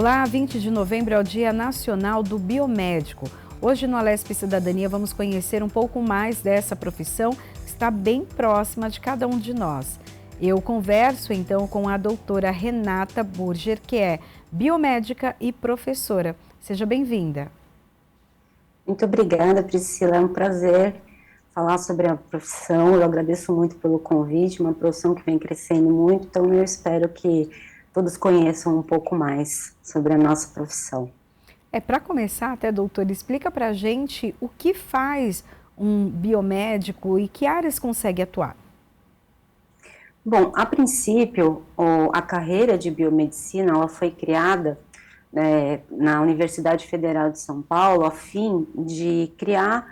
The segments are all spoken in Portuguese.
Olá, 20 de novembro é o Dia Nacional do Biomédico. Hoje no Alesp Cidadania vamos conhecer um pouco mais dessa profissão que está bem próxima de cada um de nós. Eu converso então com a doutora Renata Burger, que é biomédica e professora. Seja bem-vinda. Muito obrigada, Priscila. É um prazer falar sobre a profissão. Eu agradeço muito pelo convite, uma profissão que vem crescendo muito, então eu espero que todos conheçam um pouco mais sobre a nossa profissão. Para começar, até, doutora, explica para a gente o que faz um biomédico e que áreas consegue atuar. Bom, a princípio, a carreira de biomedicina ela foi criada na Universidade Federal de São Paulo a fim de criar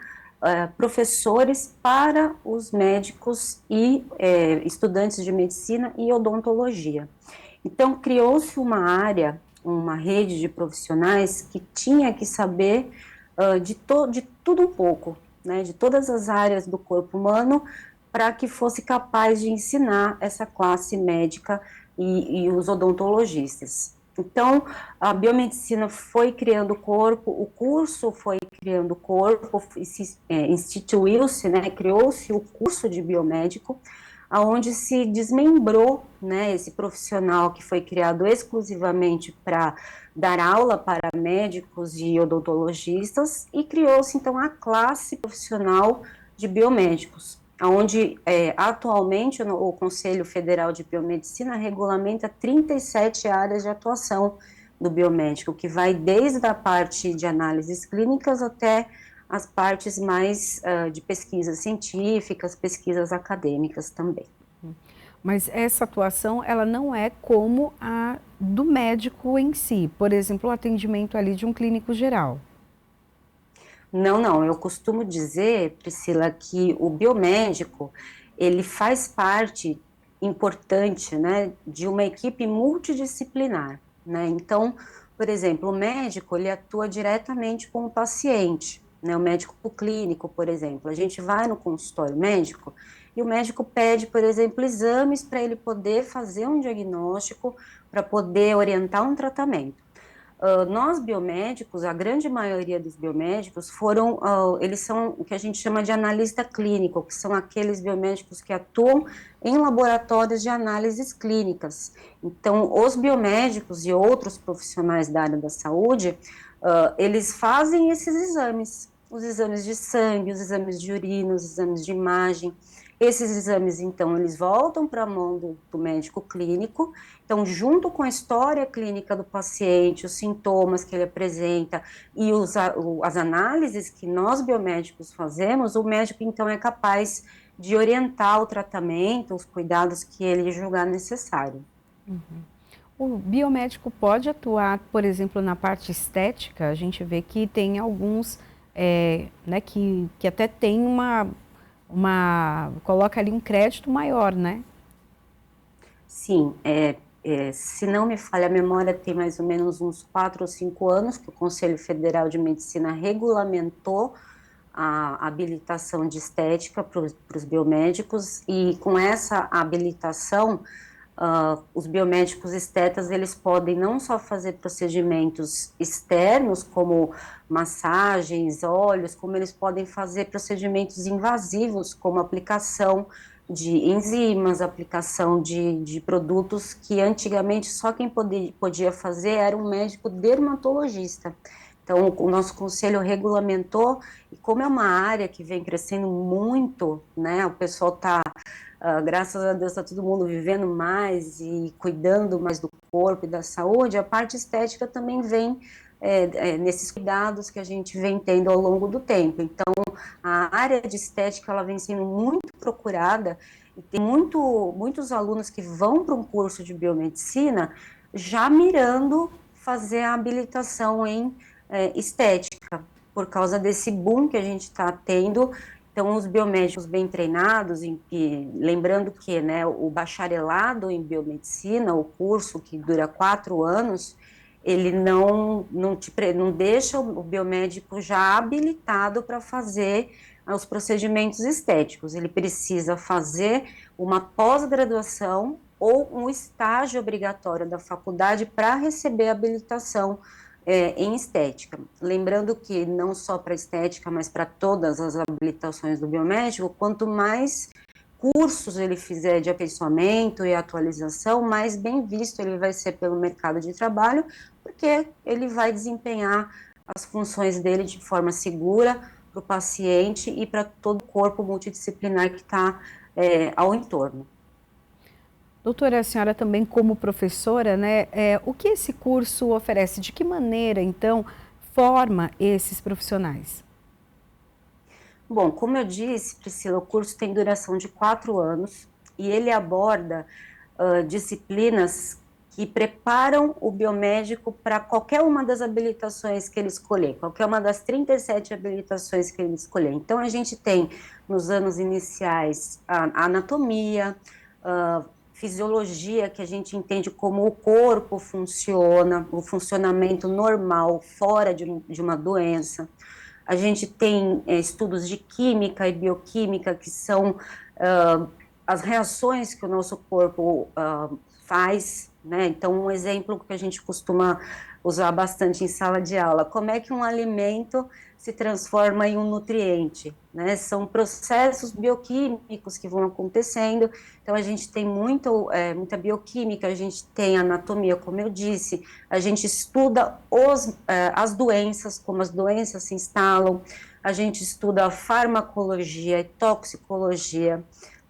professores para os médicos e estudantes de medicina e odontologia. Então, criou-se uma área, uma rede de profissionais que tinha que saber de tudo um pouco, né, de todas as áreas do corpo humano, para que fosse capaz de ensinar essa classe médica e os odontologistas. Então, a biomedicina foi criando corpo, o curso foi criando corpo, instituiu-se, né, criou-se o curso de biomédico, aonde se desmembrou, né, esse profissional que foi criado exclusivamente para dar aula para médicos e odontologistas, e criou-se, então, a classe profissional de biomédicos, onde atualmente o Conselho Federal de Biomedicina regulamenta 37 áreas de atuação do biomédico, que vai desde a parte de análises clínicas até as partes mais de pesquisas científicas, pesquisas acadêmicas também. Mas essa atuação, ela não é como a do médico em si, por exemplo, o atendimento ali de um clínico geral. Não, eu costumo dizer, Priscila, que o biomédico, ele faz parte importante, né, de uma equipe multidisciplinar, né, então, por exemplo, o médico, ele atua diretamente com o paciente, né, o médico clínico, por exemplo, a gente vai no consultório médico e o médico pede, por exemplo, exames para ele poder fazer um diagnóstico, para poder orientar um tratamento. Nós biomédicos, a grande maioria dos biomédicos eles são o que a gente chama de analista clínico, que são aqueles biomédicos que atuam em laboratórios de análises clínicas. Então, os biomédicos e outros profissionais da área da saúde, eles fazem esses exames, os exames de sangue, os exames de urina, os exames de imagem. Esses exames, então, eles voltam para a mão do médico clínico. Então, junto com a história clínica do paciente, os sintomas que ele apresenta e as análises que nós biomédicos fazemos, o médico, então, é capaz de orientar o tratamento, os cuidados que ele julgar necessário. O biomédico pode atuar, por exemplo, na parte estética. A gente vê que tem alguns né, que até tem coloca ali um crédito maior, né? Sim, se não me falha a memória, tem mais ou menos uns 4 ou 5 anos que o Conselho Federal de Medicina regulamentou a habilitação de estética para os biomédicos, e com essa habilitação, os biomédicos estetas, eles podem não só fazer procedimentos externos, como massagens, óleos, como eles podem fazer procedimentos invasivos, como aplicação de enzimas, aplicação de produtos que antigamente só quem podia fazer era um médico dermatologista. Então, o nosso conselho regulamentou, e como é uma área que vem crescendo muito, né, o pessoal está, graças a Deus, está todo mundo vivendo mais e cuidando mais do corpo e da saúde, a parte estética também vem nesses cuidados que a gente vem tendo ao longo do tempo. Então, a área de estética, ela vem sendo muito procurada, e tem muitos alunos que vão para um curso de biomedicina já mirando fazer a habilitação em estética, por causa desse boom que a gente está tendo. Então, os biomédicos bem treinados, e lembrando que, né, o bacharelado em biomedicina, o curso que dura 4 anos, ele não deixa o biomédico já habilitado para fazer os procedimentos estéticos. Ele precisa fazer uma pós-graduação ou um estágio obrigatório da faculdade para receber habilitação em estética. Lembrando que não só para estética, mas para todas as habilitações do biomédico, quanto mais cursos ele fizer de aperfeiçoamento e atualização, mais bem visto ele vai ser pelo mercado de trabalho, porque ele vai desempenhar as funções dele de forma segura para o paciente e para todo o corpo multidisciplinar que está ao entorno. Doutora, a senhora também como professora, né, o que esse curso oferece? De que maneira, então, forma esses profissionais? Bom, como eu disse, Priscila, o curso tem duração de 4 anos e ele aborda disciplinas que preparam o biomédico para qualquer uma das habilitações que ele escolher, qualquer uma das 37 habilitações que ele escolher. Então, a gente tem, nos anos iniciais, a anatomia, fisiologia, que a gente entende como o corpo funciona, o funcionamento normal fora de uma doença. A gente tem estudos de química e bioquímica, que são as reações que o nosso corpo faz, né? Então, um exemplo que a gente costuma usar bastante em sala de aula, como é que um alimento se transforma em um nutriente, né? São processos bioquímicos que vão acontecendo, então a gente tem muita bioquímica, a gente tem anatomia, como eu disse, a gente estuda as doenças, como as doenças se instalam, a gente estuda a farmacologia e toxicologia,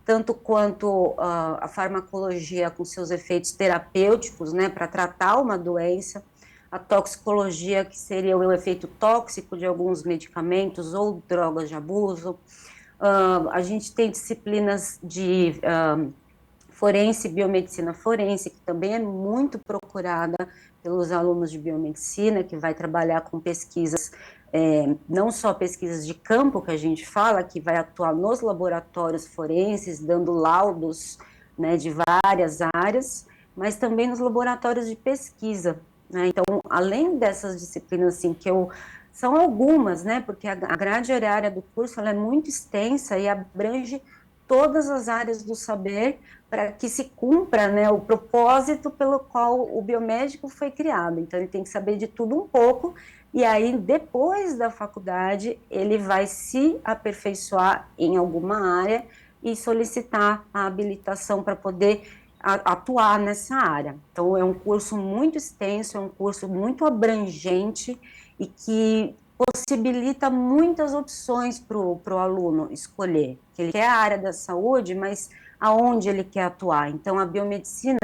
tanto quanto a farmacologia com seus efeitos terapêuticos, né, para tratar uma doença, a toxicologia, que seria o efeito tóxico de alguns medicamentos ou drogas de abuso. A gente tem disciplinas de forense, biomedicina forense, que também é muito procurada pelos alunos de biomedicina, que vai trabalhar com pesquisas, não só pesquisas de campo, que a gente fala, que vai atuar nos laboratórios forenses, dando laudos, né, de várias áreas, mas também nos laboratórios de pesquisa, né? Então, além dessas disciplinas, assim, são algumas, né, porque a grade horária do curso ela é muito extensa e abrange todas as áreas do saber para que se cumpra, né, o propósito pelo qual o biomédico foi criado. Então, ele tem que saber de tudo um pouco, e aí, depois da faculdade, ele vai se aperfeiçoar em alguma área e solicitar a habilitação para poder atuar nessa área. Então, é um curso muito extenso, é um curso muito abrangente e que possibilita muitas opções para o aluno escolher. Ele quer a área da saúde, mas aonde ele quer atuar. Então, a biomedicina,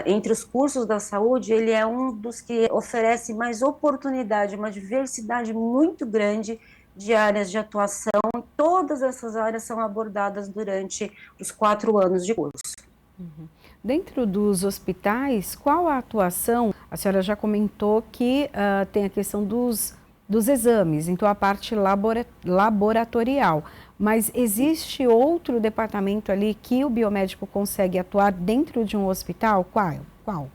entre os cursos da saúde, ele é um dos que oferece mais oportunidade, uma diversidade muito grande de áreas de atuação. Todas essas áreas são abordadas durante os 4 anos de curso. Uhum. Dentro dos hospitais, qual a atuação? A senhora já comentou que tem a questão dos exames, então a parte laboratorial. Mas existe outro departamento ali que o biomédico consegue atuar dentro de um hospital? Qual?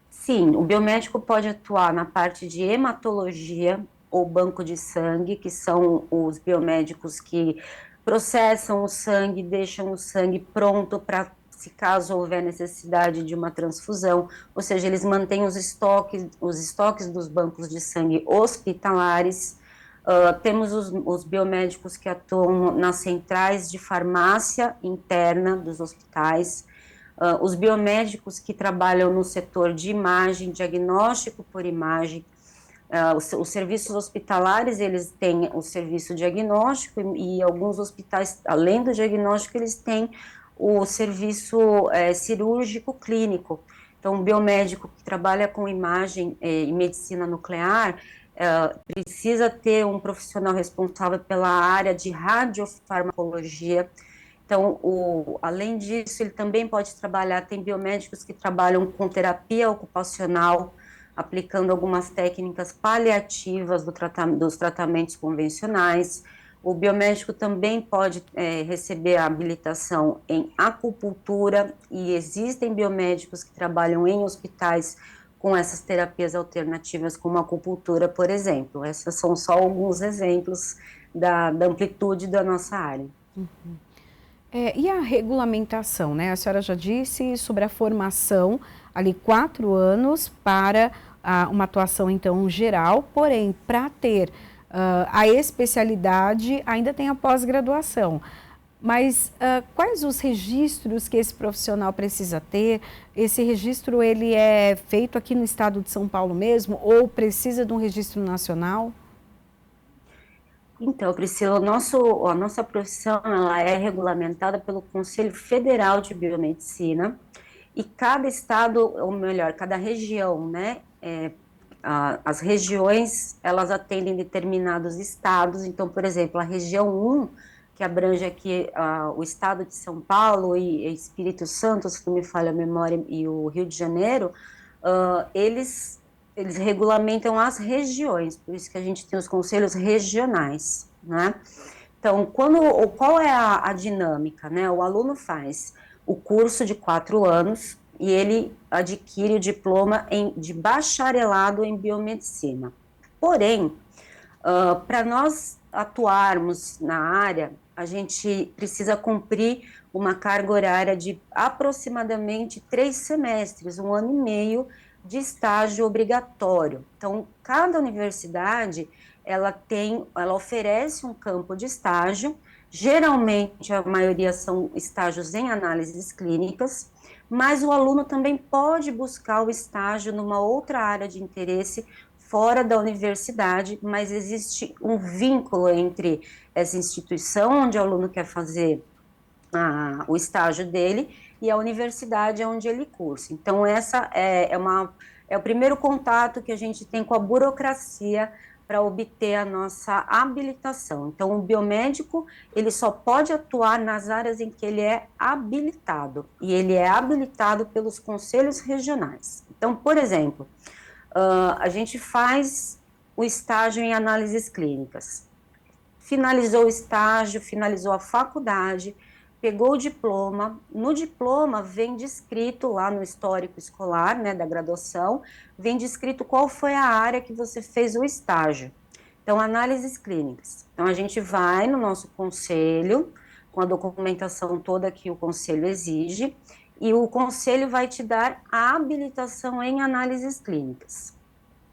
Sim, o biomédico pode atuar na parte de hematologia ou banco de sangue, que são os biomédicos que processam o sangue, deixam o sangue pronto para, se caso houver necessidade de uma transfusão, ou seja, eles mantêm os estoques dos bancos de sangue hospitalares. Temos os biomédicos que atuam nas centrais de farmácia interna dos hospitais, os biomédicos que trabalham no setor de imagem, diagnóstico por imagem. Os serviços hospitalares, eles têm o serviço diagnóstico e alguns hospitais, além do diagnóstico, eles têm o serviço cirúrgico clínico. Então, um biomédico que trabalha com imagem e medicina nuclear precisa ter um profissional responsável pela área de radiofarmacologia. Então, além disso, ele também pode trabalhar, tem biomédicos que trabalham com terapia ocupacional, aplicando algumas técnicas paliativas dos tratamentos convencionais. O biomédico também pode receber a habilitação em acupuntura, e existem biomédicos que trabalham em hospitais com essas terapias alternativas, como a acupuntura, por exemplo. Esses são só alguns exemplos da amplitude da nossa área. Uhum. E a regulamentação, né? A senhora já disse sobre a formação, ali 4 anos para uma atuação então geral, porém, para ter a especialidade, ainda tem a pós-graduação. Mas quais os registros que esse profissional precisa ter? Esse registro ele é feito aqui no estado de São Paulo mesmo ou precisa de um registro nacional? Então, Priscila, a nossa profissão ela é regulamentada pelo Conselho Federal de Biomedicina e cada estado, ou melhor, cada região, né? As regiões, elas atendem determinados estados. Então, por exemplo, a região 1, que abrange aqui o estado de São Paulo e Espírito Santo, se não me falha a memória, e o Rio de Janeiro, eles regulamentam as regiões, por isso que a gente tem os conselhos regionais, né? Então, qual é a dinâmica, né? O aluno faz o curso de 4 anos e ele adquire o diploma de bacharelado em biomedicina. Porém, para nós atuarmos na área, a gente precisa cumprir uma carga horária de aproximadamente 3 semestres, 1 ano e meio de estágio obrigatório. Então, cada universidade ela oferece um campo de estágio. Geralmente, a maioria são estágios em análises clínicas, mas o aluno também pode buscar o estágio numa outra área de interesse fora da universidade, mas existe um vínculo entre essa instituição onde o aluno quer fazer o estágio dele e a universidade onde ele cursa. Então, essa é o primeiro contato que a gente tem com a burocracia para obter a nossa habilitação. Então, o biomédico, ele só pode atuar nas áreas em que ele é habilitado, e ele é habilitado pelos conselhos regionais. Então, por exemplo, a gente faz o estágio em análises clínicas. Finalizou o estágio, finalizou a faculdade, pegou o diploma. No diploma vem descrito lá no histórico escolar, né, da graduação, vem descrito qual foi a área que você fez o estágio. Então, análises clínicas. Então, a gente vai no nosso conselho, com a documentação toda que o conselho exige, e o conselho vai te dar a habilitação em análises clínicas,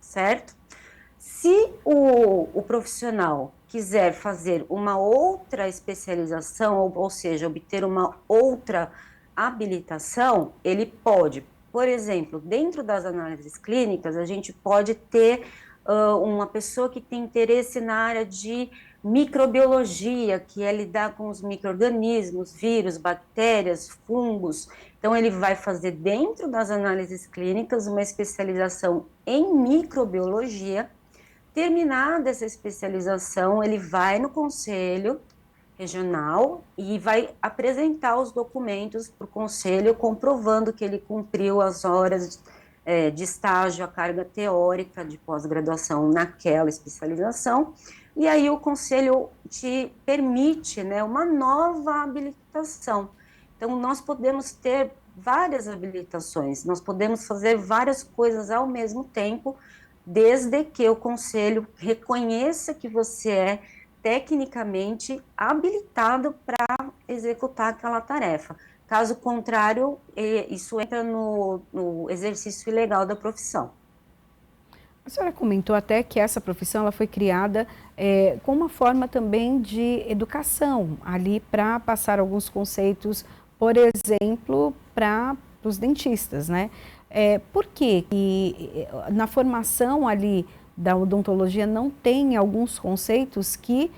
certo? Se o profissional quiser fazer uma outra especialização, ou seja, obter uma outra habilitação, ele pode. Por exemplo, dentro das análises clínicas, a gente pode ter uma pessoa que tem interesse na área de microbiologia, que é lidar com os micro-organismos, vírus, bactérias, fungos. Então, ele vai fazer dentro das análises clínicas uma especialização em microbiologia. Terminada essa especialização, ele vai no conselho regional e vai apresentar os documentos para o conselho, comprovando que ele cumpriu as horas de estágio, a carga teórica de pós-graduação naquela especialização, e aí o conselho te permite, né, uma nova habilitação. Então, nós podemos ter várias habilitações, nós podemos fazer várias coisas ao mesmo tempo, desde que o conselho reconheça que você é tecnicamente habilitado para executar aquela tarefa. Caso contrário, isso entra no exercício ilegal da profissão. A senhora comentou até que essa profissão ela foi criada com uma forma também de educação, ali para passar alguns conceitos, por exemplo, para os dentistas, né? Por que na formação ali da odontologia não tem alguns conceitos que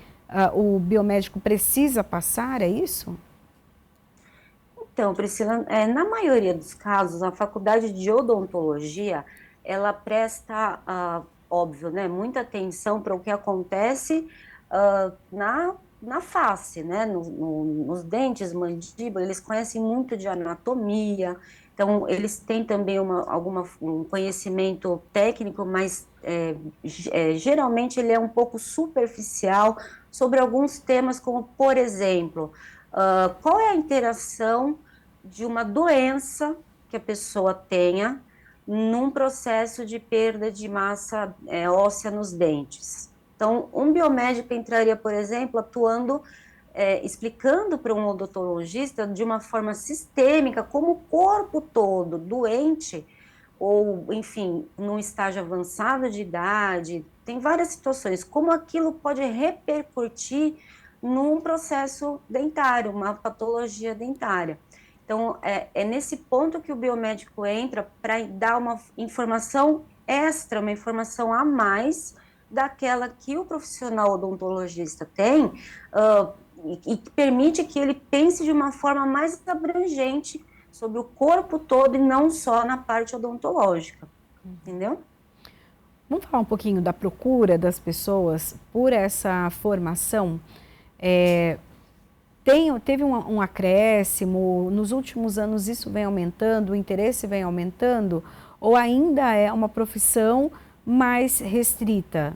o biomédico precisa passar, é isso? Então, Priscila, na maioria dos casos, a faculdade de odontologia, ela presta, óbvio, né, muita atenção para o que acontece na face, né, nos dentes, mandíbula, eles conhecem muito de anatomia, então eles têm também um conhecimento técnico, mas geralmente ele é um pouco superficial sobre alguns temas, como, por exemplo, qual é a interação de uma doença que a pessoa tenha num processo de perda de massa óssea nos dentes. Então, um biomédico entraria, por exemplo, atuando explicando para um odontologista de uma forma sistêmica como o corpo todo doente, ou, enfim, num estágio avançado de idade, tem várias situações, como aquilo pode repercutir num processo dentário, uma patologia dentária. Então, é nesse ponto que o biomédico entra para dar uma informação extra, uma informação a mais daquela que o profissional odontologista tem, e que permite que ele pense de uma forma mais abrangente sobre o corpo todo e não só na parte odontológica, entendeu? Vamos falar um pouquinho da procura das pessoas por essa formação? É, teve um acréscimo, nos últimos anos isso vem aumentando, o interesse vem aumentando, ou ainda é uma profissão mais restrita?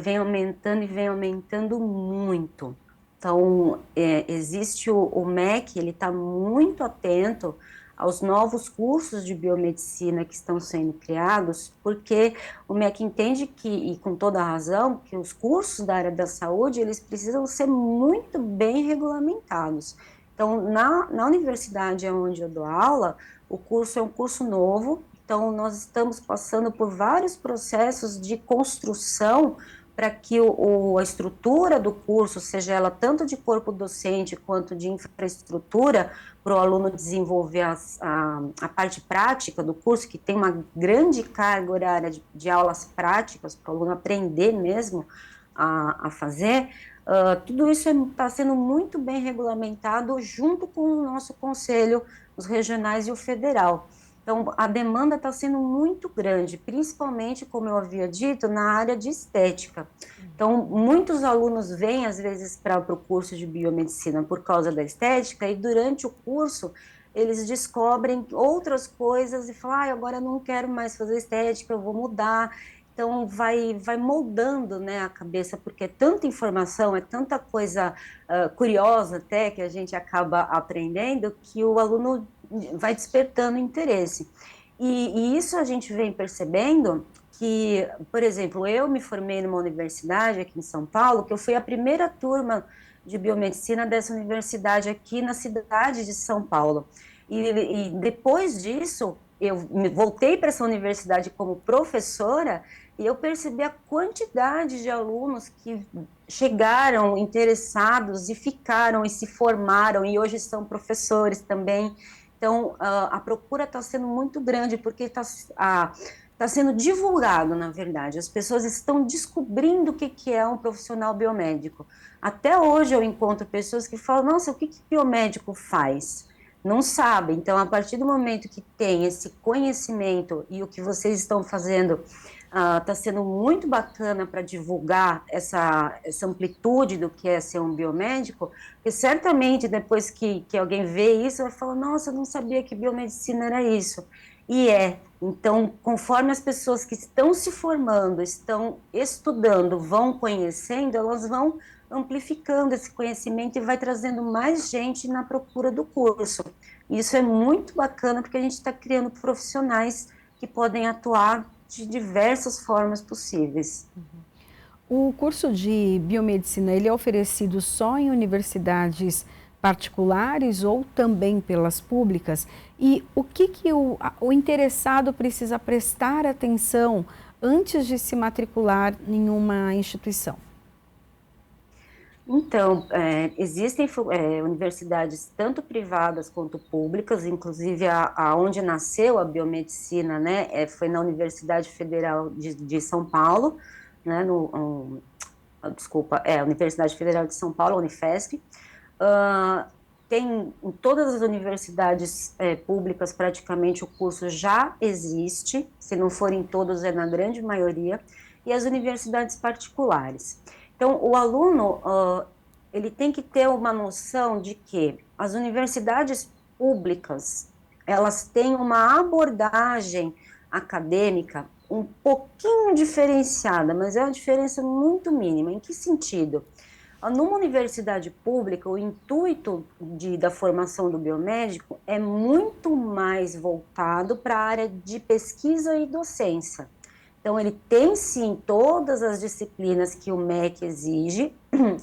Vem aumentando e vem aumentando muito. Então, existe o MEC, ele está muito atento aos novos cursos de biomedicina que estão sendo criados, porque o MEC entende que, e com toda razão, que os cursos da área da saúde, eles precisam ser muito bem regulamentados. Então, na universidade onde eu dou aula, o curso é um curso novo, então nós estamos passando por vários processos de construção para que a estrutura do curso, seja ela tanto de corpo docente quanto de infraestrutura, para o aluno desenvolver a parte prática do curso, que tem uma grande carga horária de aulas práticas, para o aluno aprender mesmo a fazer, tudo isso está sendo muito bem regulamentado junto com o nosso conselho, os regionais e o federal. Então, a demanda está sendo muito grande, principalmente, como eu havia dito, na área de estética. Então, muitos alunos vêm, às vezes, para o curso de biomedicina por causa da estética, e durante o curso, eles descobrem outras coisas e falam, agora eu não quero mais fazer estética, eu vou mudar. Então, vai moldando, né, a cabeça, porque é tanta informação, é tanta coisa curiosa até, que a gente acaba aprendendo, que o aluno vai despertando interesse. E isso a gente vem percebendo que, por exemplo, eu me formei numa universidade aqui em São Paulo, que eu fui a primeira turma de biomedicina dessa universidade aqui na cidade de São Paulo. E depois disso, eu voltei para essa universidade como professora e eu percebi a quantidade de alunos que chegaram interessados e ficaram e se formaram e hoje são professores também. Então, a procura está sendo muito grande, porque está sendo divulgado, na verdade. As pessoas estão descobrindo o que é um profissional biomédico. Até hoje eu encontro pessoas que falam, nossa, o que biomédico faz? Não sabem. Então, a partir do momento que tem esse conhecimento e o que vocês estão fazendo está sendo muito bacana para divulgar essa amplitude do que é ser um biomédico, porque certamente depois que alguém vê isso, vai falar, nossa, eu não sabia que biomedicina era isso. E então, conforme as pessoas que estão se formando, estão estudando, vão conhecendo, elas vão amplificando esse conhecimento e vai trazendo mais gente na procura do curso. Isso é muito bacana, porque a gente está criando profissionais que podem atuar de diversas formas possíveis. O curso de biomedicina, ele é oferecido só em universidades particulares ou também pelas públicas? E o que o interessado precisa prestar atenção antes de se matricular em uma instituição? Então, existem universidades tanto privadas quanto públicas, inclusive onde nasceu a biomedicina, né, foi na Universidade Federal de São Paulo, né, a Universidade Federal de São Paulo, a Unifesp. Tem em todas as universidades públicas, praticamente o curso já existe, se não forem todas, é na grande maioria, e as universidades particulares. Então, o aluno, ele tem que ter uma noção de que as universidades públicas, elas têm uma abordagem acadêmica um pouquinho diferenciada, mas é uma diferença muito mínima. Em que sentido? Numa universidade pública, o intuito da formação do biomédico é muito mais voltado para a área de pesquisa e docência. Então, ele tem, sim, todas as disciplinas que o MEC exige,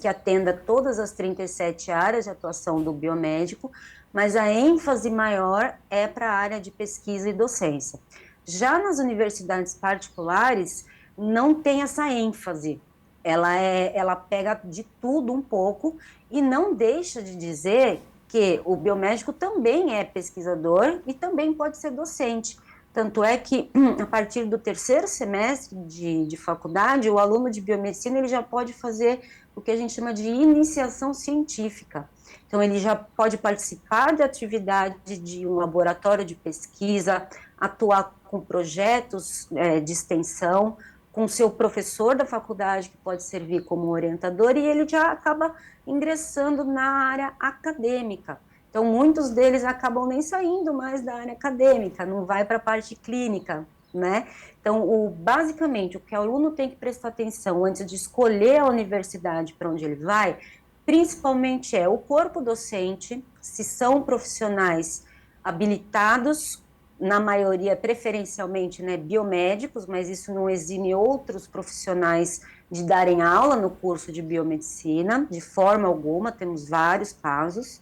que atenda todas as 37 áreas de atuação do biomédico, mas a ênfase maior é para a área de pesquisa e docência. Já nas universidades particulares, não tem essa ênfase. Ela pega de tudo um pouco e não deixa de dizer que o biomédico também é pesquisador e também pode ser docente. Tanto é que, a partir do terceiro semestre de faculdade, o aluno de biomedicina ele já pode fazer o que a gente chama de iniciação científica. Então, ele já pode participar de atividade de um laboratório de pesquisa, atuar com projetos de extensão, com seu professor da faculdade, que pode servir como orientador, e ele já acaba ingressando na área acadêmica. Então, muitos deles acabam nem saindo mais da área acadêmica, não vai para a parte clínica, né? Então, basicamente, o que o aluno tem que prestar atenção antes de escolher a universidade para onde ele vai, principalmente é o corpo docente, se são profissionais habilitados, na maioria, preferencialmente, né, biomédicos, mas isso não exime outros profissionais de darem aula no curso de biomedicina, de forma alguma, temos vários casos.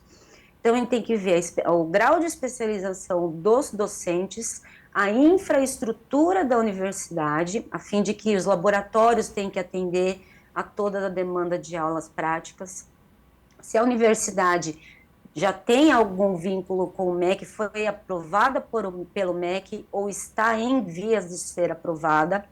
Então, a gente tem que ver o grau de especialização dos docentes, a infraestrutura da universidade, a fim de que os laboratórios tenham que atender a toda a demanda de aulas práticas. Se a universidade já tem algum vínculo com o MEC, foi aprovada pelo MEC ou está em vias de ser aprovada.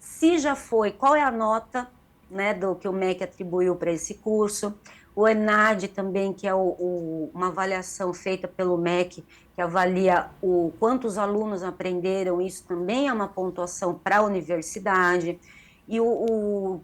Se já foi, qual é a nota, né, do que o MEC atribuiu para esse curso? O ENAD também, que é uma avaliação feita pelo MEC, que avalia quantos alunos aprenderam, isso também é uma pontuação para a universidade. E o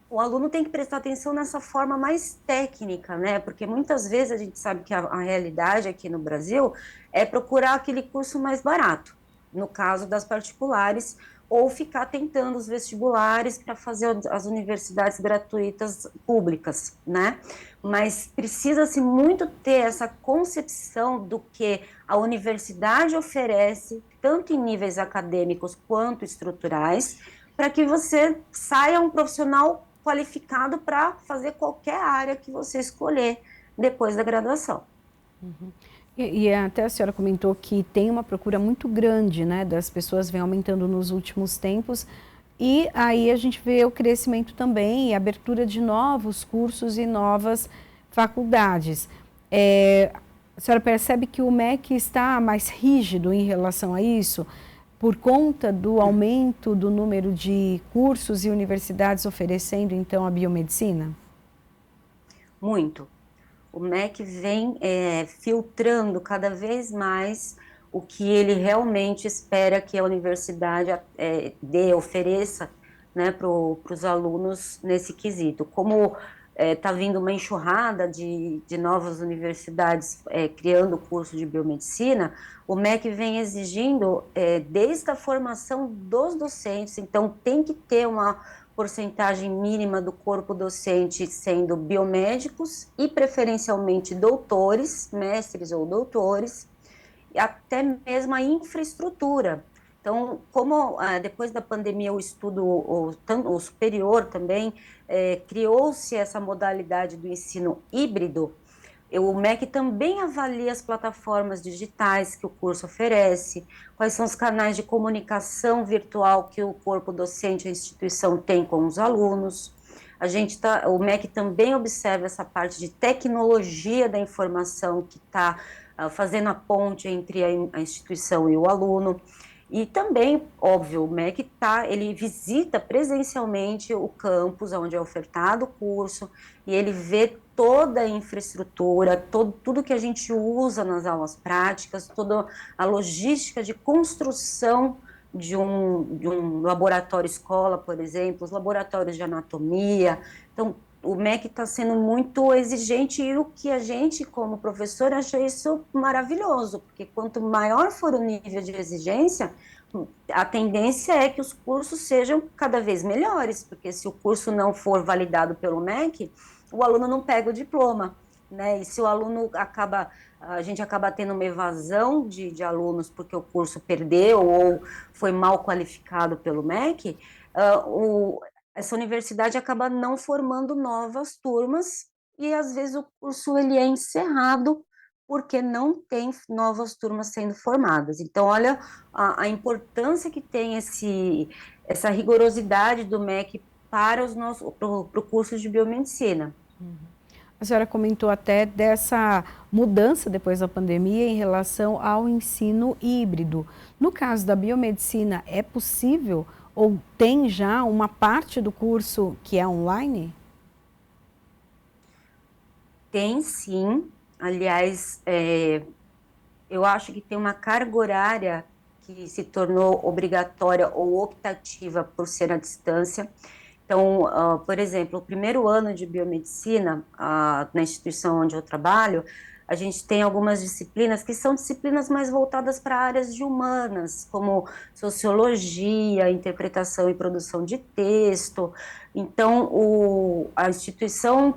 aluno tem que prestar atenção nessa forma mais técnica, né? Porque muitas vezes a gente sabe que a realidade aqui no Brasil é procurar aquele curso mais barato, no caso das particulares, ou ficar tentando os vestibulares para fazer as universidades gratuitas públicas, né? Mas precisa-se muito ter essa concepção do que a universidade oferece, tanto em níveis acadêmicos quanto estruturais, para que você saia um profissional qualificado para fazer qualquer área que você escolher depois da graduação. Uhum. E até a senhora comentou que tem uma procura muito grande, né, das pessoas, vem aumentando nos últimos tempos, e aí a gente vê o crescimento também e a abertura de novos cursos e novas faculdades. A senhora percebe que o MEC está mais rígido em relação a isso, por conta do aumento do número de cursos e universidades oferecendo, então, a biomedicina? Muito. O MEC vem filtrando cada vez mais o que ele realmente espera que a universidade ofereça, né, para os alunos nesse quesito. Como está vindo uma enxurrada de novas universidades criando o curso de biomedicina, o MEC vem exigindo desde a formação dos docentes, então tem que ter uma porcentagem mínima do corpo docente sendo biomédicos e preferencialmente doutores, mestres ou doutores, e até mesmo a infraestrutura. Então, como depois da pandemia o estudo, o superior também, criou-se essa modalidade do ensino híbrido, o MEC também avalia as plataformas digitais que o curso oferece, quais são os canais de comunicação virtual que o corpo docente, a instituição tem com os alunos. O MEC também observa essa parte de tecnologia da informação que está fazendo a ponte entre a instituição e o aluno. E também, óbvio, o MEC ele visita presencialmente o campus onde é ofertado o curso e ele vê toda a infraestrutura, tudo que a gente usa nas aulas práticas, toda a logística de construção de um laboratório escola, por exemplo, os laboratórios de anatomia. Então, o MEC está sendo muito exigente e o que a gente, como professor, acha isso maravilhoso, porque quanto maior for o nível de exigência, a tendência é que os cursos sejam cada vez melhores, porque se o curso não for validado pelo MEC, o aluno não pega o diploma. né? E se o aluno acaba, a gente acaba tendo uma evasão de alunos porque o curso perdeu ou foi mal qualificado pelo MEC, essa universidade acaba não formando novas turmas e às vezes o curso ele é encerrado porque não tem novas turmas sendo formadas. Então, olha a importância que tem essa rigorosidade do MEC para o curso de biomedicina. A senhora comentou até dessa mudança depois da pandemia em relação ao ensino híbrido. No caso da biomedicina, é possível ou tem já uma parte do curso que é online? Tem sim, aliás, eu acho que tem uma carga horária que se tornou obrigatória ou optativa por ser à distância. Então, por exemplo, o primeiro ano de biomedicina, na instituição onde eu trabalho, a gente tem algumas disciplinas que são disciplinas mais voltadas para áreas de humanas, como sociologia, interpretação e produção de texto. Então, a instituição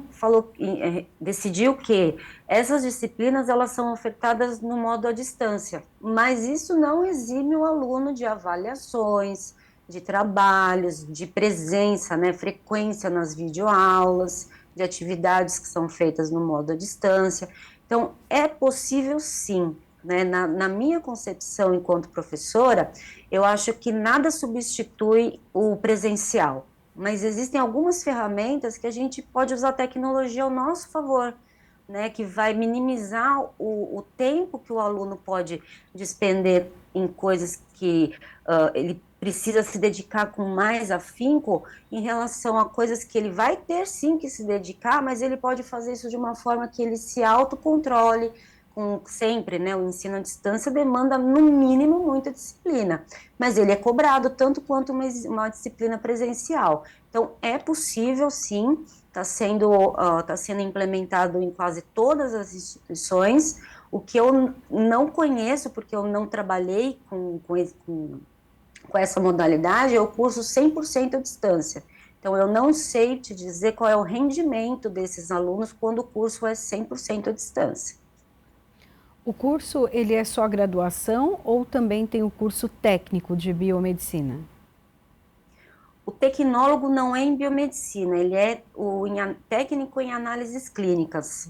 decidiu que essas disciplinas elas são ofertadas no modo à distância, mas isso não exime o aluno de avaliações, de trabalhos, de presença, né, frequência nas videoaulas, de atividades que são feitas no modo à distância. Então, é possível sim, né? Na minha concepção enquanto professora, eu acho que nada substitui o presencial, mas existem algumas ferramentas que a gente pode usar a tecnologia ao nosso favor, né, que vai minimizar o tempo que o aluno pode despender em coisas que ele precisa se dedicar com mais afinco em relação a coisas que ele vai ter sim que se dedicar, mas ele pode fazer isso de uma forma que ele se autocontrole, com sempre, né? O ensino à distância demanda, no mínimo, muita disciplina, mas ele é cobrado tanto quanto uma disciplina presencial. Então, é possível, sim, tá sendo implementado em quase todas as instituições. O que eu não conheço, porque eu não trabalhei com essa modalidade, é o curso 100% à distância. Então, eu não sei te dizer qual é o rendimento desses alunos quando o curso é 100% à distância. O curso, ele é só graduação ou também tem o curso técnico de biomedicina? O tecnólogo não é em biomedicina, ele é técnico em análises clínicas.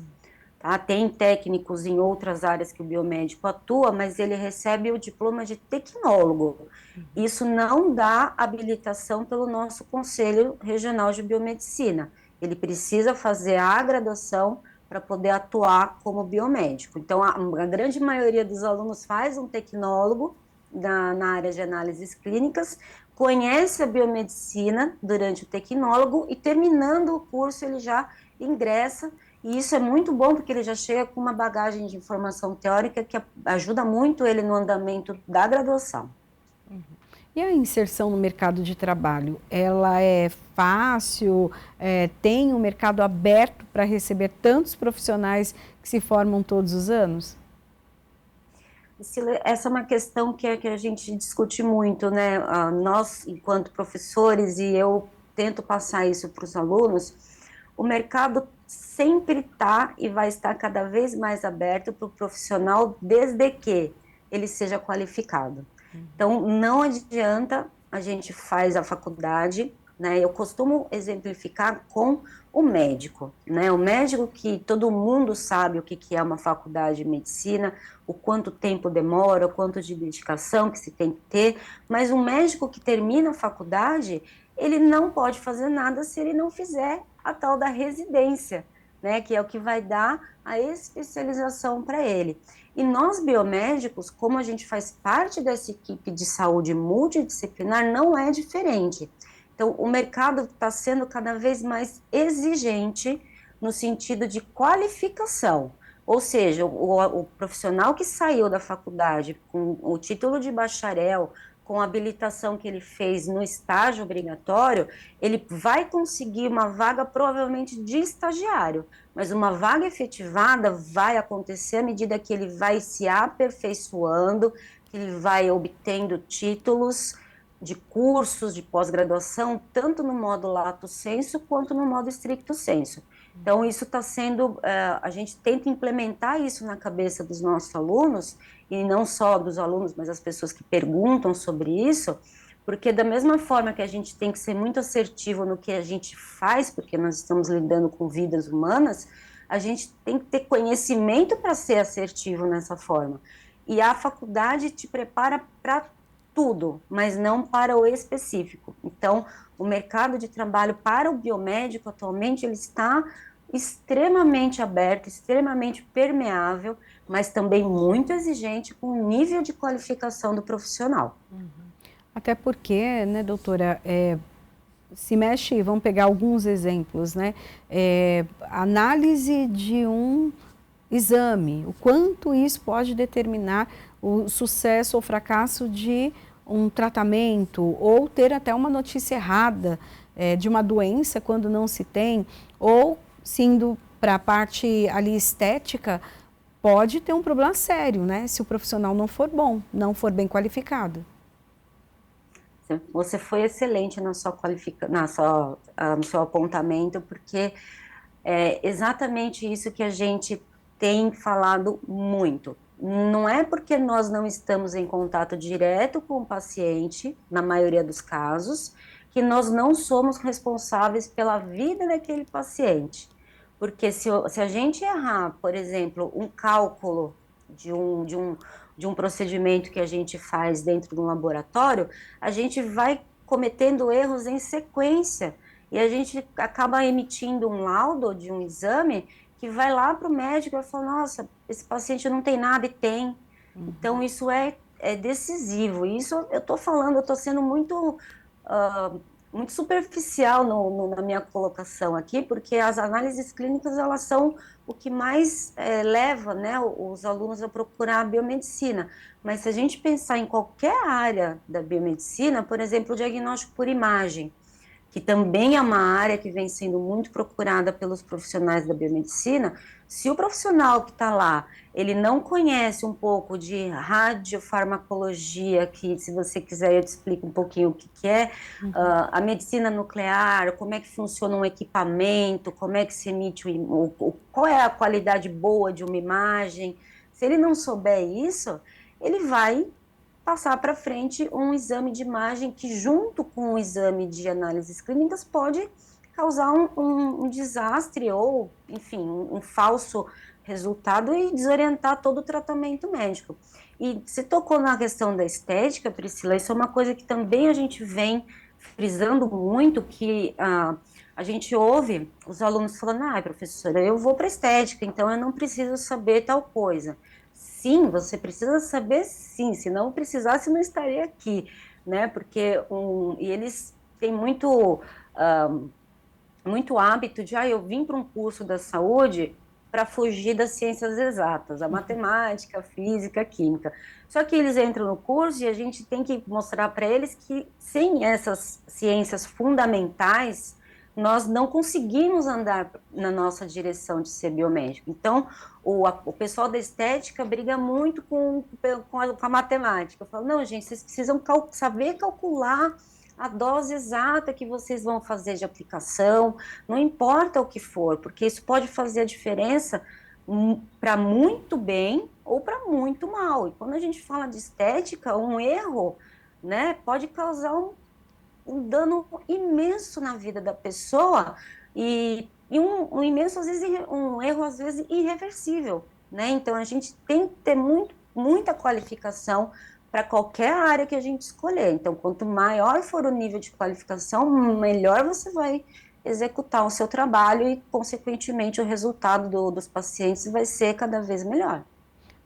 Tá? Tem técnicos em outras áreas que o biomédico atua, mas ele recebe o diploma de tecnólogo. Isso não dá habilitação pelo nosso Conselho Regional de Biomedicina. Ele precisa fazer a graduação para poder atuar como biomédico. Então, a grande maioria dos alunos faz um tecnólogo na área de análises clínicas, conhece a biomedicina durante o tecnólogo e, terminando o curso, ele já ingressa. E isso é muito bom, porque ele já chega com uma bagagem de informação teórica que ajuda muito ele no andamento da graduação. E a inserção no mercado de trabalho, ela é fácil? Tem um mercado aberto para receber tantos profissionais que se formam todos os anos? Essa é uma questão que a gente discute muito, né? Nós, enquanto professores, e eu tento passar isso para os alunos, o mercado sempre está e vai estar cada vez mais aberto para o profissional, desde que ele seja qualificado. Então, não adianta a gente faz a faculdade, né? Eu costumo exemplificar com o médico, né? O médico que todo mundo sabe o que é uma faculdade de medicina, o quanto tempo demora, o quanto de dedicação que se tem que ter, mas um médico que termina a faculdade, ele não pode fazer nada se ele não fizer a tal da residência, né? Que é o que vai dar a especialização para ele. E nós, biomédicos, como a gente faz parte dessa equipe de saúde multidisciplinar, não é diferente. Então, o mercado está sendo cada vez mais exigente no sentido de qualificação. Ou seja, o profissional que saiu da faculdade com o título de bacharel, com a habilitação que ele fez no estágio obrigatório, ele vai conseguir uma vaga provavelmente de estagiário, mas uma vaga efetivada vai acontecer à medida que ele vai se aperfeiçoando, que ele vai obtendo títulos de cursos de pós-graduação, tanto no modo lato sensu quanto no modo stricto sensu. Então, isso está sendo, a gente tenta implementar isso na cabeça dos nossos alunos, e não só dos alunos, mas as pessoas que perguntam sobre isso, porque da mesma forma que a gente tem que ser muito assertivo no que a gente faz, porque nós estamos lidando com vidas humanas, a gente tem que ter conhecimento para ser assertivo nessa forma. E a faculdade te prepara para tudo, mas não para o específico. Então, o mercado de trabalho para o biomédico atualmente ele está extremamente aberto, extremamente permeável, mas também muito exigente com o nível de qualificação do profissional. Até porque, né, doutora, se mexe, vamos pegar alguns exemplos, né? Análise de um exame, o quanto isso pode determinar o sucesso ou fracasso de um tratamento, ou ter até uma notícia errada de uma doença quando não se tem, ou sendo para a parte ali estética, pode ter um problema sério, né? Se o profissional não for bom, não for bem qualificado. Você foi excelente na sua no seu apontamento, porque é exatamente isso que a gente tem falado muito. Não é porque nós não estamos em contato direto com o paciente, na maioria dos casos, que nós não somos responsáveis pela vida daquele paciente. Porque se a gente errar, por exemplo, um cálculo de um procedimento que a gente faz dentro de um laboratório, a gente vai cometendo erros em sequência e a gente acaba emitindo um laudo de um exame que vai lá para o médico e fala, nossa, esse paciente não tem nada e tem. Então, isso é decisivo. Isso eu estou falando, eu estou sendo muito superficial na minha colocação aqui, porque as análises clínicas, elas são o que mais leva, né, os alunos a procurar a biomedicina. Mas se a gente pensar em qualquer área da biomedicina, por exemplo, o diagnóstico por imagem, que também é uma área que vem sendo muito procurada pelos profissionais da biomedicina, se o profissional que está lá, ele não conhece um pouco de radiofarmacologia, que se você quiser eu te explico um pouquinho o que é, a medicina nuclear, como é que funciona um equipamento, como é que se emite, qual é a qualidade boa de uma imagem, se ele não souber isso, ele vai passar para frente um exame de imagem que, junto com o exame de análises clínicas, pode causar um desastre ou, enfim, um falso resultado e desorientar todo o tratamento médico. E você tocou na questão da estética, Priscila, isso é uma coisa que também a gente vem frisando muito, que a gente ouve os alunos falando, professora, eu vou para estética, então eu não preciso saber tal coisa. Sim, você precisa saber sim, se não precisasse, não estaria aqui, né? Porque e eles têm muito hábito de, eu vim para um curso da saúde para fugir das ciências exatas, a matemática, a física, a química. Só que eles entram no curso e a gente tem que mostrar para eles que sem essas ciências fundamentais, nós não conseguimos andar na nossa direção de ser biomédico. Então, o pessoal da estética briga muito com a matemática. Eu falo, não, gente, vocês precisam saber calcular a dose exata que vocês vão fazer de aplicação, não importa o que for, porque isso pode fazer a diferença para muito bem ou para muito mal. E quando a gente fala de estética, um erro, né, pode causar um dano imenso na vida da pessoa e um imenso, às vezes, um erro, às vezes, irreversível, né? Então, a gente tem que ter muita qualificação para qualquer área que a gente escolher. Então, quanto maior for o nível de qualificação, melhor você vai executar o seu trabalho e, consequentemente, o resultado dos pacientes vai ser cada vez melhor.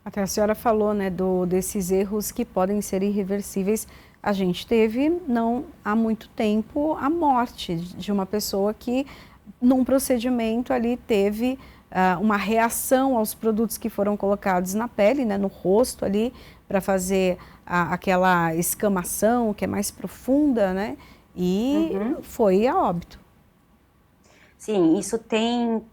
Até a senhora falou, né, desses erros que podem ser irreversíveis. A gente teve, não há muito tempo, a morte de uma pessoa que, num procedimento ali, teve uma reação aos produtos que foram colocados na pele, né, no rosto ali, para fazer aquela escamação que é mais profunda, né, e foi a óbito. Sim, isso tem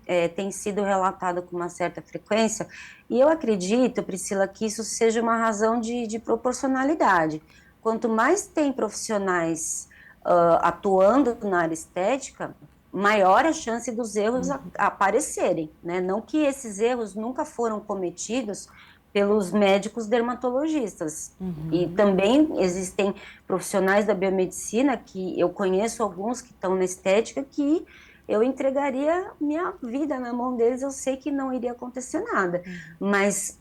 sido relatado com uma certa frequência, e eu acredito, Priscila, que isso seja uma razão de proporcionalidade. Quanto mais tem profissionais atuando na área estética, maior a chance dos erros aparecerem, né? Não que esses erros nunca foram cometidos pelos médicos dermatologistas. E também existem profissionais da biomedicina, que eu conheço alguns que estão na estética, que eu entregaria minha vida na mão deles, eu sei que não iria acontecer nada. Mas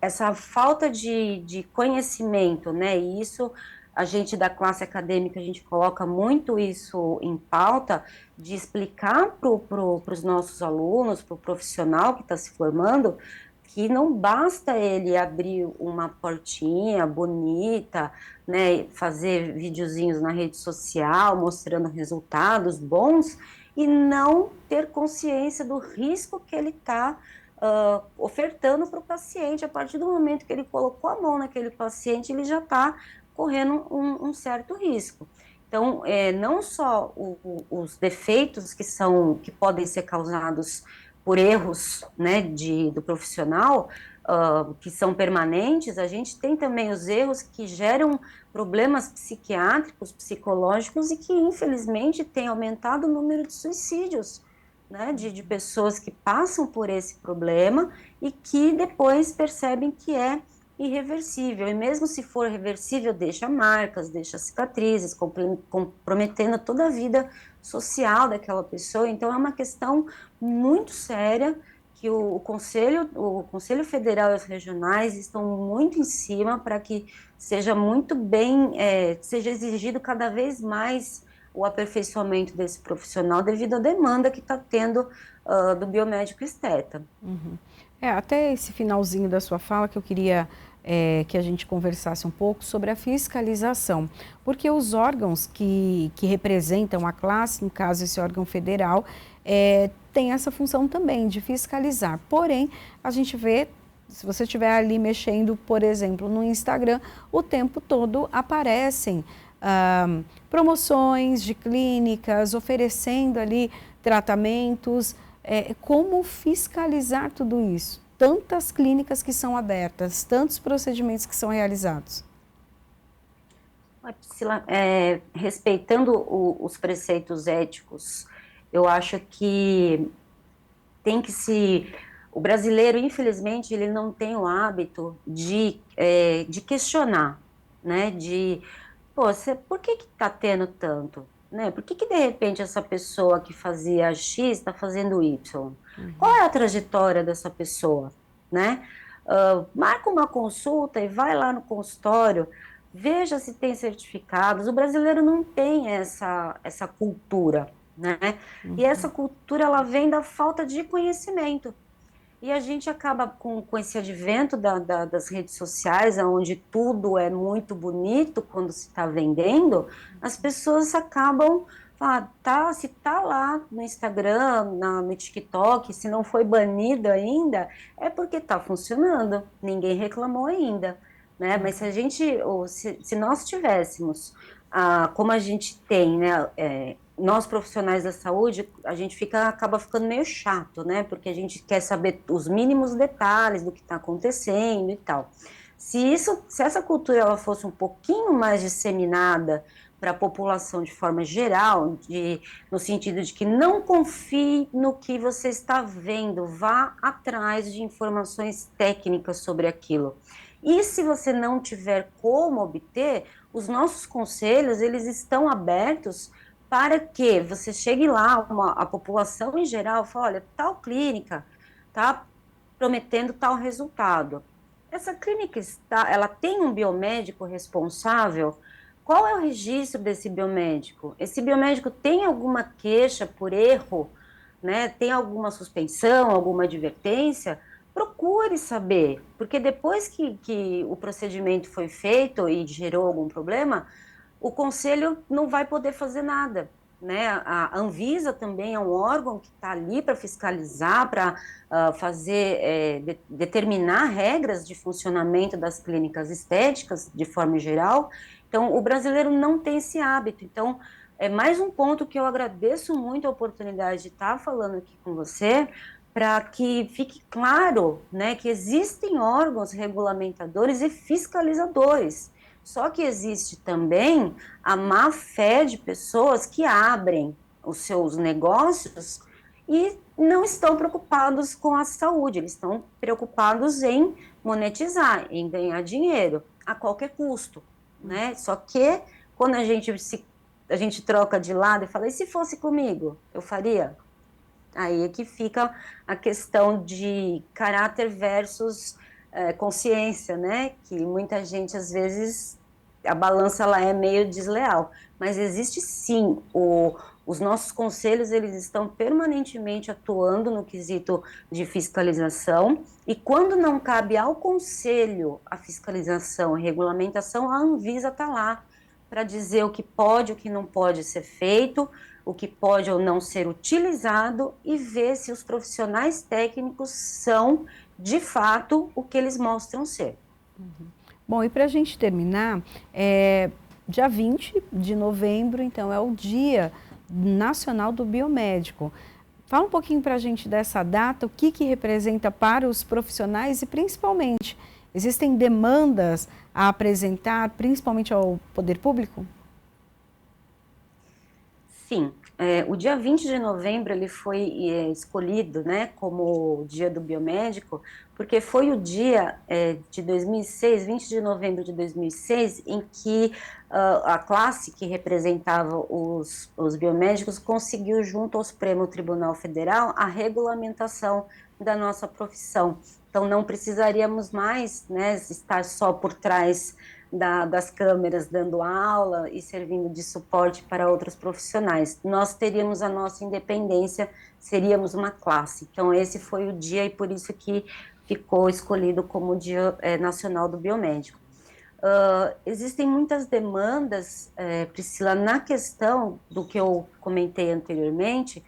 essa falta de conhecimento, né, e isso a gente da classe acadêmica, a gente coloca muito isso em pauta, de explicar para os nossos alunos, para o profissional que está se formando, que não basta ele abrir uma portinha bonita, né, fazer videozinhos na rede social, mostrando resultados bons, e não ter consciência do risco que ele está ofertando para o paciente. A partir do momento que ele colocou a mão naquele paciente, ele já está correndo um certo risco. Então, não só os defeitos que podem ser causados por erros, né, do profissional, que são permanentes, a gente tem também os erros que geram problemas psiquiátricos, psicológicos, e que, infelizmente, tem aumentado o número de suicídios, né, de pessoas que passam por esse problema e que depois percebem que é irreversível, e mesmo se for reversível, deixa marcas, deixa cicatrizes, comprometendo toda a vida social daquela pessoa. Então é uma questão muito séria que o Conselho Federal e os regionais estão muito em cima para que seja muito bem, seja exigido cada vez mais o aperfeiçoamento desse profissional devido à demanda que está tendo do biomédico esteta. Até esse finalzinho da sua fala que eu queria que a gente conversasse um pouco sobre a fiscalização, porque os órgãos que representam a classe, no caso esse órgão federal, tem essa função também de fiscalizar. Porém, a gente vê, se você estiver ali mexendo, por exemplo, no Instagram, o tempo todo aparecem promoções de clínicas, oferecendo ali tratamentos. Como fiscalizar tudo isso? Tantas clínicas que são abertas, tantos procedimentos que são realizados. Priscila, respeitando os preceitos éticos, eu acho que tem que o brasileiro, infelizmente, ele não tem o hábito de questionar, né? Por que está tendo tanto? Né? Por que de repente essa pessoa que fazia X está fazendo Y? Qual é a trajetória dessa pessoa? Né? Marca uma consulta e vai lá no consultório, veja se tem certificados. O brasileiro não tem essa cultura, né? E essa cultura ela vem da falta de conhecimento. E a gente acaba com esse advento das redes sociais, onde tudo é muito bonito quando se está vendendo, as pessoas acabam, se está lá no Instagram, no TikTok, se não foi banido ainda, é porque está funcionando, ninguém reclamou ainda, né? Mas se nós tivéssemos, como a gente tem, né, nós profissionais da saúde, a gente acaba ficando meio chato, né? Porque a gente quer saber os mínimos detalhes do que está acontecendo e tal. Se essa cultura ela fosse um pouquinho mais disseminada para a população de forma geral, no sentido de que não confie no que você está vendo, vá atrás de informações técnicas sobre aquilo. E se você não tiver como obter, os nossos conselhos, eles estão abertos para que você chegue lá, a população em geral, fala, olha, tal clínica está prometendo tal resultado. Essa clínica ela tem um biomédico responsável? Qual é o registro desse biomédico? Esse biomédico tem alguma queixa por erro, né? Tem alguma suspensão, alguma advertência? Procure saber, porque depois que o procedimento foi feito e gerou algum problema, o conselho não vai poder fazer nada, né? A Anvisa também é um órgão que está ali para fiscalizar, para determinar regras de funcionamento das clínicas estéticas de forma geral. Então, o brasileiro não tem esse hábito. Então, é mais um ponto que eu agradeço muito a oportunidade de estar falando aqui com você, para que fique claro, né, que existem órgãos regulamentadores e fiscalizadores. Só que existe também a má fé de pessoas que abrem os seus negócios e não estão preocupados com a saúde, eles estão preocupados em monetizar, em ganhar dinheiro a qualquer custo, né? Só que quando a gente troca de lado e fala, e se fosse comigo, eu faria? Aí é que fica a questão de caráter versus consciência, né? Que muita gente, às vezes, a balança ela é meio desleal. Mas existe sim, os nossos conselhos, eles estão permanentemente atuando no quesito de fiscalização, e quando não cabe ao conselho a fiscalização e regulamentação, a Anvisa está lá para dizer o que pode, o que não pode ser feito, o que pode ou não ser utilizado e ver se os profissionais técnicos são, de fato, o que eles mostram ser. Bom, e para a gente terminar, dia 20 de novembro, então, é o Dia Nacional do Biomédico. Fala um pouquinho para a gente dessa data, o que representa para os profissionais e, principalmente, existem demandas a apresentar, principalmente ao poder público? Sim, o dia 20 de novembro ele foi escolhido, né, como o Dia do Biomédico, porque foi o dia de 2006, 20 de novembro de 2006, em que a classe que representava os biomédicos conseguiu, junto ao Supremo Tribunal Federal, a regulamentação da nossa profissão. Então, não precisaríamos mais, né, estar só por trás das câmeras dando aula e servindo de suporte para outros profissionais. Nós teríamos a nossa independência, seríamos uma classe. Então, esse foi o dia e por isso que ficou escolhido como o Dia Nacional do Biomédico. Existem muitas demandas, Priscila, na questão do que eu comentei anteriormente,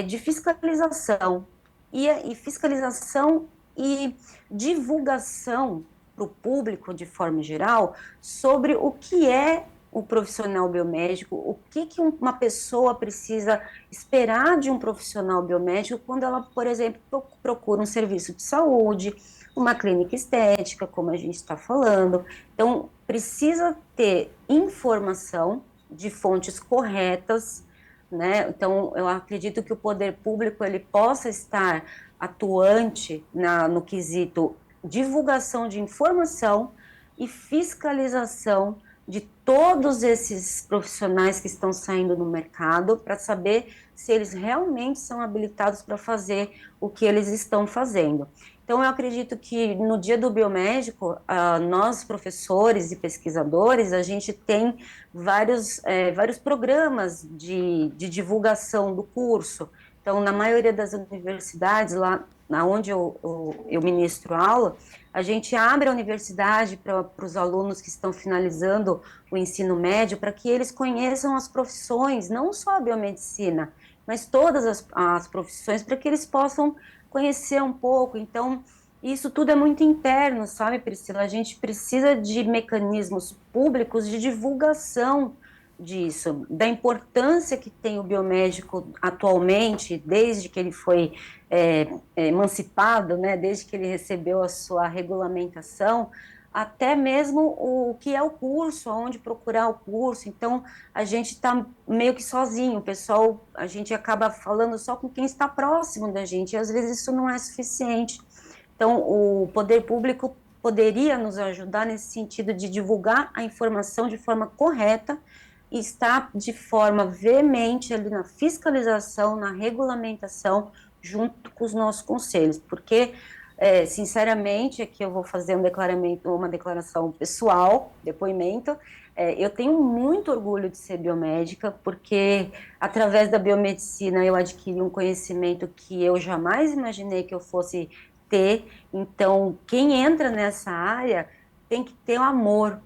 de fiscalização. E fiscalização e divulgação para o público, de forma geral, sobre o que é o profissional biomédico, o que uma pessoa precisa esperar de um profissional biomédico quando ela, por exemplo, procura um serviço de saúde, uma clínica estética, como a gente está falando. Então, precisa ter informação de fontes corretas, né? Então, eu acredito que o poder público ele possa estar atuante no quesito divulgação de informação e fiscalização de todos esses profissionais que estão saindo no mercado para saber se eles realmente são habilitados para fazer o que eles estão fazendo. Então, eu acredito que no Dia do Biomédico, nós, professores e pesquisadores, a gente tem vários programas de divulgação do curso. Então, na maioria das universidades, lá onde eu ministro aula, a gente abre a universidade para os alunos que estão finalizando o ensino médio, para que eles conheçam as profissões, não só a biomedicina, mas todas as profissões, para que eles possam conhecer um pouco. Então, isso tudo é muito interno, sabe, Priscila? A gente precisa de mecanismos públicos de divulgação disso, da importância que tem o biomédico atualmente, desde que ele foi emancipado, né, desde que ele recebeu a sua regulamentação, até mesmo o que é o curso, aonde procurar o curso. Então, a gente está meio que sozinho, o pessoal, a gente acaba falando só com quem está próximo da gente, e às vezes isso não é suficiente. Então, o poder público poderia nos ajudar nesse sentido de divulgar a informação de forma correta e estar de forma veemente ali na fiscalização, na regulamentação, junto com os nossos conselhos, porque, sinceramente, aqui eu vou fazer uma declaração pessoal, depoimento, eu tenho muito orgulho de ser biomédica, porque através da biomedicina eu adquiri um conhecimento que eu jamais imaginei que eu fosse ter. Então, quem entra nessa área tem que ter o amor,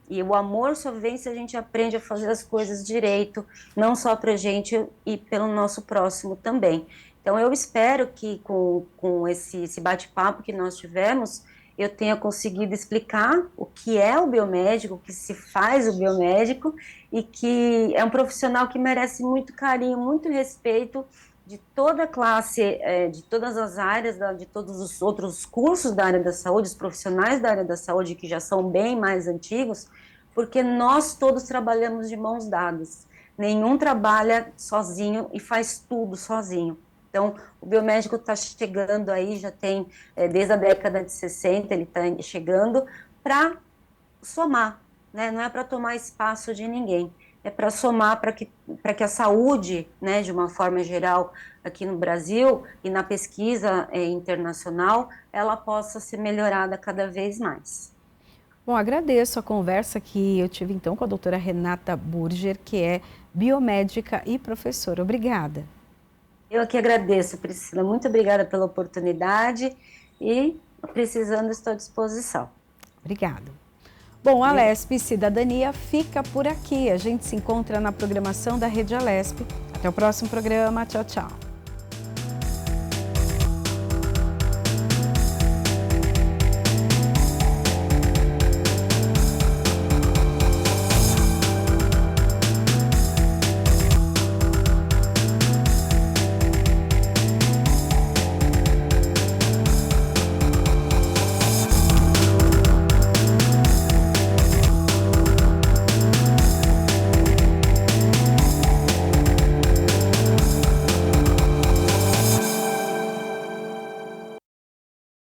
e o amor só vem se a gente aprende a fazer as coisas direito, não só para a gente e pelo nosso próximo também. Então, eu espero que com esse bate-papo que nós tivemos, eu tenha conseguido explicar o que é o biomédico, o que se faz o biomédico, e que é um profissional que merece muito carinho, muito respeito de toda a classe, de todas as áreas, de todos os outros cursos da área da saúde, os profissionais da área da saúde que já são bem mais antigos, porque nós todos trabalhamos de mãos dadas. nenhum trabalha sozinho e faz tudo sozinho. Então, o biomédico está chegando aí, já tem, desde a década de 60, ele está chegando para somar, né? Não é para tomar espaço de ninguém, é para somar para que a saúde, né, de uma forma geral, aqui no Brasil e na pesquisa internacional, ela possa ser melhorada cada vez mais. Bom, agradeço a conversa que eu tive então com a doutora Renata Burger, que é biomédica e professora. Obrigada. Eu aqui agradeço, Priscila. Muito obrigada pela oportunidade e, precisando, estou à disposição. Obrigada. Bom, a Alesp Cidadania fica por aqui. A gente se encontra na programação da Rede Alesp. Até o próximo programa. Tchau, tchau.